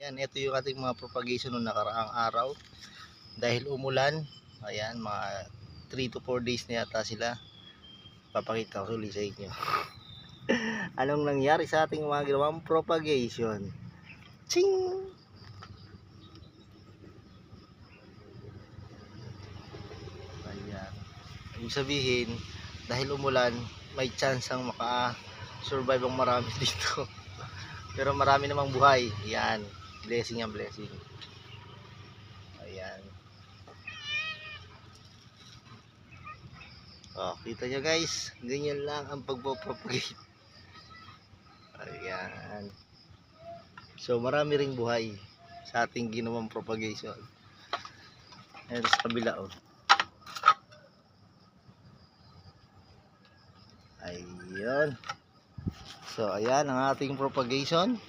Yan, ito yung ating mga propagation noong nakaraang araw. Dahil umulan, ayan, mga 3 to 4 days na yata sila. Papakita ko ulit sa inyo. Anong nangyari sa ating mga ginawang propagation? Ching! Ayan. Ibig sabihin, dahil umulan, may chance ang maka-survive ang marami dito. Pero marami namang buhay. Ayan. Blessing ang blessing. Ayan. Oh, kita nyo guys, ganyan lang ang pagpo-propagate. Ayan. So marami ring buhay sa ating ginawang propagation. Ayan sa kabila oh. Ayun. So ayan ang ating propagation.